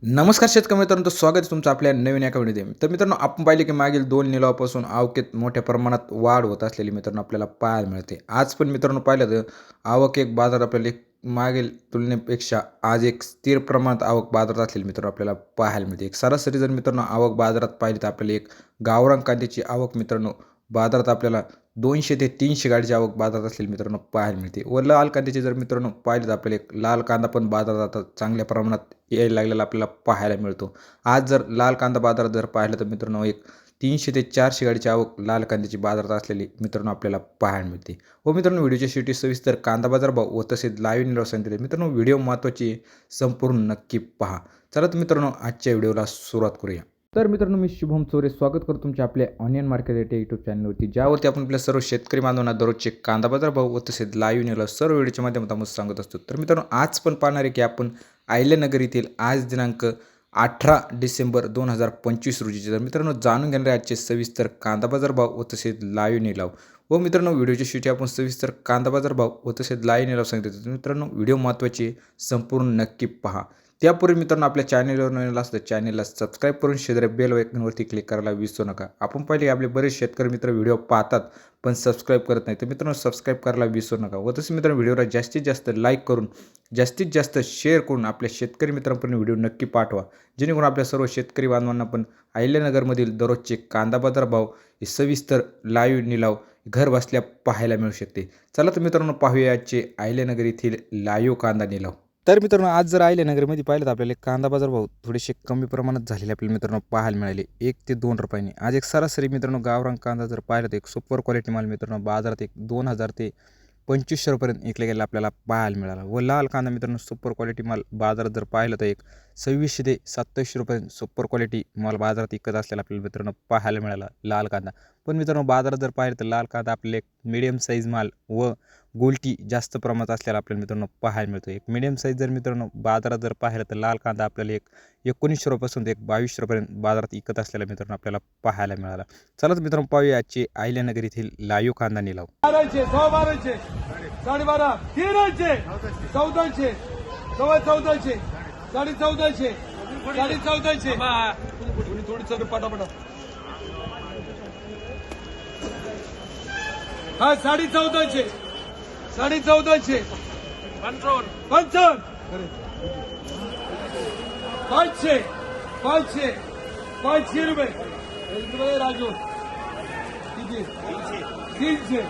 नमस्कार शेतकरी मित्रांनो, तर स्वागत आहे तुमचं आपल्या नवीन एका व्हिडिओमध्ये. तर मित्रांनो, आपण पाहिले की मागील 2 लिलावापासून आवकेत मोठ्या प्रमाणात वाढ होत असलेली मित्रांनो आपल्याला पाहायला मिळते. आज पण मित्रांनो पाहिलं तर आवक एक बाजार आपल्याला एक मागील तुलनेपेक्षा आज एक स्थिर प्रमाणात आवक बाजारात असलेली मित्रांनो आपल्याला पाहायला मिळते. एक सरासरी जर मित्रांनो आवक बाजारात पाहिली तर आपल्याला एक गावरान कांद्याची आवक मित्रांनो बाजारात आपल्याला 200 ते 300 गाडीची आवक बाजारात असलेली मित्रांनो पाहायला मिळते. व लाल कांद्याची जर मित्रांनो पाहिलं तर आपल्याला एक लाल कांदा पण बाजारात आता चांगल्या प्रमाणात यायला लागलेला आपल्याला पाहायला मिळतो. आज जर लाल कांदा बाजारात जर पाहिलं तर मित्रांनो एक 300 ते 400 गाडीची आवक लाल कांद्याची बाजारात असलेली मित्रांनो आपल्याला पाहायला मिळते. व मित्रांनो, व्हिडिओच्या शेवटी सविस्तर कांदा बाजार भाव व तसेच लाईव्ह निलाव सांगितले. मित्रांनो, व्हिडिओ महत्त्वाची संपूर्ण नक्की पहा. चला तर मित्रांनो, आजच्या व्हिडिओला सुरुवात करूया. तर मित्रांनो, मी शुभम चोरे स्वागत करतो तुमच्या आपल्या ऑनियन मार्केट रेट यूट्यूब चॅनलवरती, ज्यावरती आपण आपल्या सर्व शेतकरी बांधवांना दररोजचे कांदा बाजार भाव व तसेच लाईव्ह निलाव सर्व व्हिडिओच्या माध्यमातून सांगत असतो. तर मित्रांनो, आज पण पाहणार आहे की आपण अहिल्यानगर येथील आज दिनांक 18 डिसेंबर 2025 रोजीचे तर मित्रांनो जाणून घेणारे आजचे सविस्तर कांदा बाजार भाव व तसेच लाईव्ह निलाव. व मित्रांनो, व्हिडिओच्या शेवटी आपण सविस्तर कांदा बाजार भाव व तसेच लाईव्ह निलाव सांगितले. तर मित्रांनो, व्हिडिओ महत्त्वाचे संपूर्ण नक्की पहा. त्यापूर्वी मित्रांनो, आपल्या चॅनलवर नवीन असतं चॅनलला सबस्क्राईब करून शेजारी बेल आयकॉनवरती क्लिक करायला विसरू नका. आपण पाहिले आपले बरेच शेतकरी मित्र व्हिडिओ पाहतात पण सबस्क्राईब करत नाही. तर मित्रांनो, सबस्क्राईब करायला विसरू नका. व तसे मित्रांनो, व्हिडिओला जास्तीत जास्त लाईक करून जास्तीत जास्त शेअर करून आपल्या शेतकरी मित्रांपर्यंत व्हिडिओ नक्की पाठवा, जेणेकरून आपल्या सर्व शेतकरी बांधवांना पण अहिल्यानगरमधील दररोजचे कांदा बाजार भाव हे सविस्तर लाईव्ह निलाव घर बसल्या पाहायला मिळू शकते. चला तर मित्रांनो, पाहूया आजचे अहिल्यानगर येथील लाईव्ह कांदा निलाव. तर मित्रांनो, आज जर अहिल्यानगरमध्ये पाहिलं तर आपल्याला कांदा बाजार भाव थोडेसे कमी प्रमाणात झालेले आपल्याला मित्रांनो पाहायला मिळाले 1 ते 2 रुपयांनी. आज एक सरासरी मित्रांनो गावरान कांदा जर पाहिलं तर एक सुपर क्वालिटी माल मित्रांनो बाजारात एक 2000 ते 2500 रुपयांपर्यंत विकला गेला आपल्याला पाहायला मिळाला. व लाल कांदा मित्रांनो सुपर क्वालिटी माल बाजारात जर पाहिलं तर एक 2600 ते 2700 रुपयांपर्यंत सुपर क्वालिटी माल बाजारात विकत असलेला आपल्याला मित्रांनो पाहायला मिळाला लाल कांदा. पण मित्रांनो, बाजारात जर पाहिलं तर लाल कांदा आपल्याला एक मिडियम साईज माल व गोल्टी जास्त प्रमाणात असलेला आपल्याला मित्रांनो पाहायला मिळतो. एक मिडियम साईज जर मित्रांनो बाजारात जर पाहिलं तर लाल कांदा आपल्याला एक 1900 रुपयापासून ते एक 2200 रुपयांपर्यंत बाजारात विकत असलेला मित्रांनो आपल्याला पाहायला मिळाला. चला तर मित्रांनो, पाहूया आजचे अहिल्यानगर येथील लाईव्ह कांदा निलाव. 1200, 1200, 12.5, 1300, 1400, 1400, 1450, 1450. थोडी चल पटापट. हा 1450, 1450, 55, 500, 500, 500 रुपये. राजू किती? 300,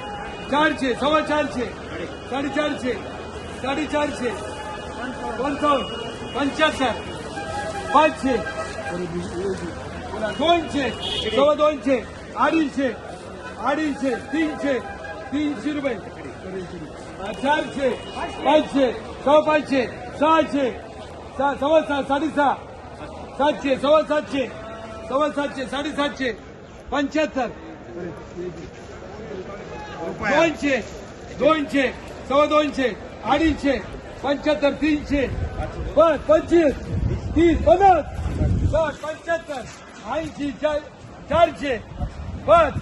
400, 450, 450, 450, 55, 500, 200, 200, 250, 250, 300, 300 रुपये. 400, 500, 500, 600, 700, 700, 700, 700, 750, 75, 200, 200, 250, 250, 75, 300, 25, 30, 50, 60, 75, 80, 400, 5,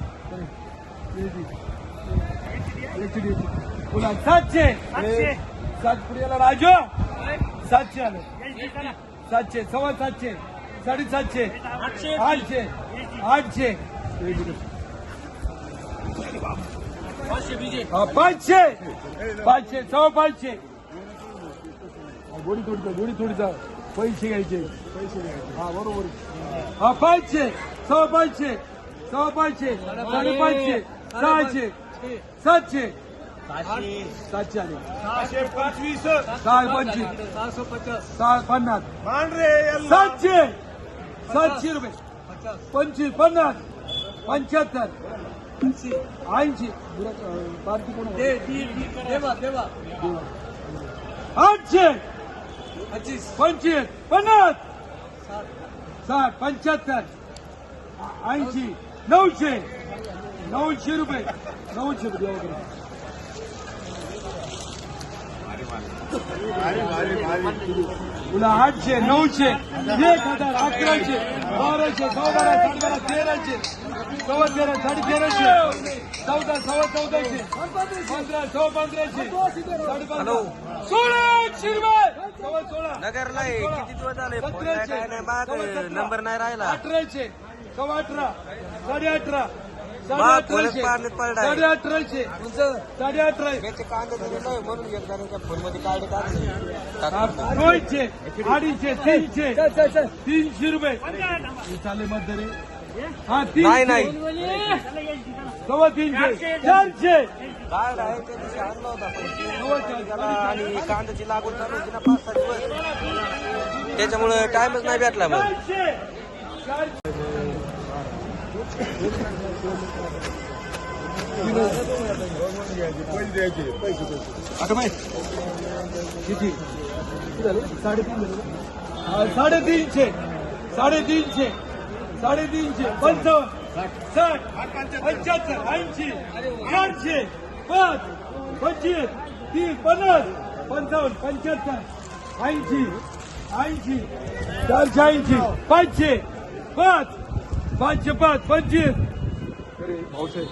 पुन्हा 700, 7 पुढे याला राजू 700 आलं. 700, 750, 750, 800, 800, 500, 500, 500. गोडी थोडीचा पैसे घ्यायचे. हा बरोबर. हा 500, 500, 500, 550, 600, 700, 700 आले. 625, 625, 650, 700, 700 रुपये. 25, 50, 75, 80, बारकी कोण? देवा 800, 25, 50, 60, 75, 80, 900, 900 रुपये. 900 रुपये. पुन्हा 800, 900, 1000, 1100, 1200, 12, 1300, 13, 1300, 14, 1400, 15, 1500, 1600 रुपये, 16. नगरला आहे. किती दिवस झाले फोन नाही, काय नाही, माग नंबर नाही राहिला. 1800, 18, 18.5, बा, कोणच पाण्यात पडलाय. 1800, 18.5. त्याचे कांदे दिले नाही म्हणून एकदा फोन मध्ये काढले टाकले. 200, 250, 300 रुपये चाले मध्ये हा नाही नाही 350, 400. काय आहे ते दिवशी आणला होता पण त्याला आणि कांद्याची लागवड चालू होती ना 5-6 दिवस, त्याच्यामुळे टाइमच नाही भेटला मग. 400. आता माहित किती 350, 350, 350, 55, 60, 75, 80, 400, 5, 25, 30, 50, 55, 75, 80, 80, 480, 500, 5, 500, 5, 25. 400,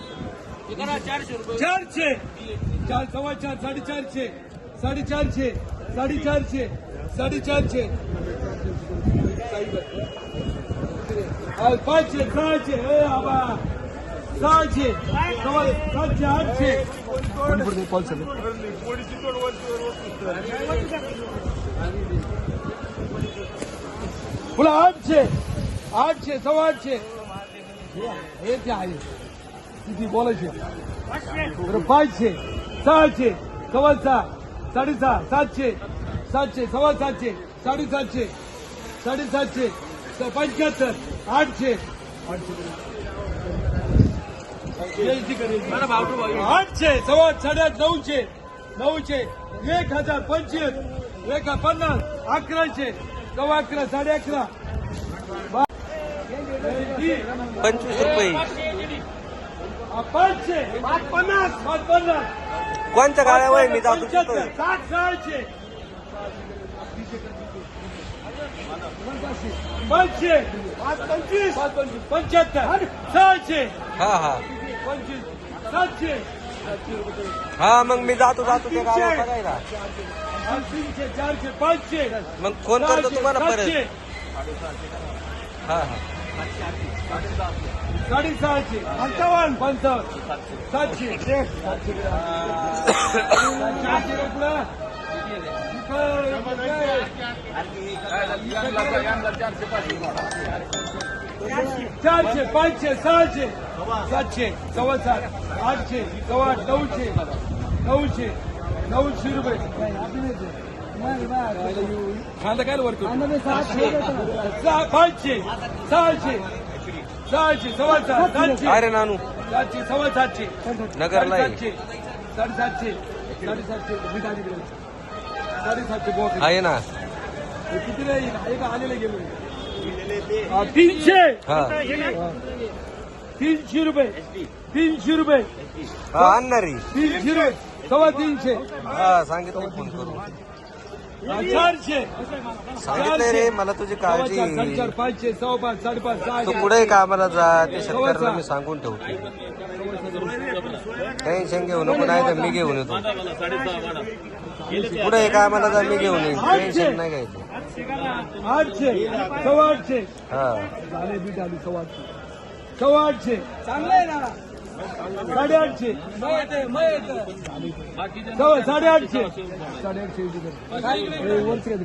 4, 4.25, 450, 450, 450, 450, 500, 600, 600, 700, 800. पुन्हा 800, 800, 850. हे ते आहे किती बोलायचे 500, 600, 6.5, 6.5, 700, 700, 750, 750, 750, 75, 800, 800, 800, 900, 900, 1000, 25, 50, 1100, 11, 11.5, 25 रुपये 500, 50, 50. कोणत्या गाड्या वय मी जातो 75, तिथं. 60, 600, 500, 25, 75, 600, हा हा 25, 700, हा मग मी जातो त्या गाड्या बघायला. 300, 400, 500, मग फोन करतो तुम्हाला परत. 700, हा हा 650, 55, 55, 700, 400, 500, 600, 700, 7.5, 800, 900, 900, 900 रुपये. खांदा काय वर करू 500, 600, 600, 700, अरे नानू 700, 700, नगरला आहे. 750, 750, 750 बॉक्स आहे ना. किती नाही एक आलेलं गेलो 300, हा 300 रुपये, 300 रुपये, हा आणणारी 300 रुपये, 350, हा सांगितलं फोन करून. 400, सांगितलंय रे मला तुझी काळजी. 4, 500, 5.5, 5.5, तू 600, पुढे कामाला जा, ते शेतकऱ्याला मी सांगून ठेवतो. टेन्शन घेऊ नको, नाही तर मी घेऊन येतो. पुढे कामाला जा, मी घेऊन येईन. टेन्शन नाही घ्यायचं. 800, 850, हा झाले बीट आली 850, 850, चांगलं आहे ना 850, 850, 850 वरती खाली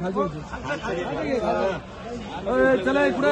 चला इकडे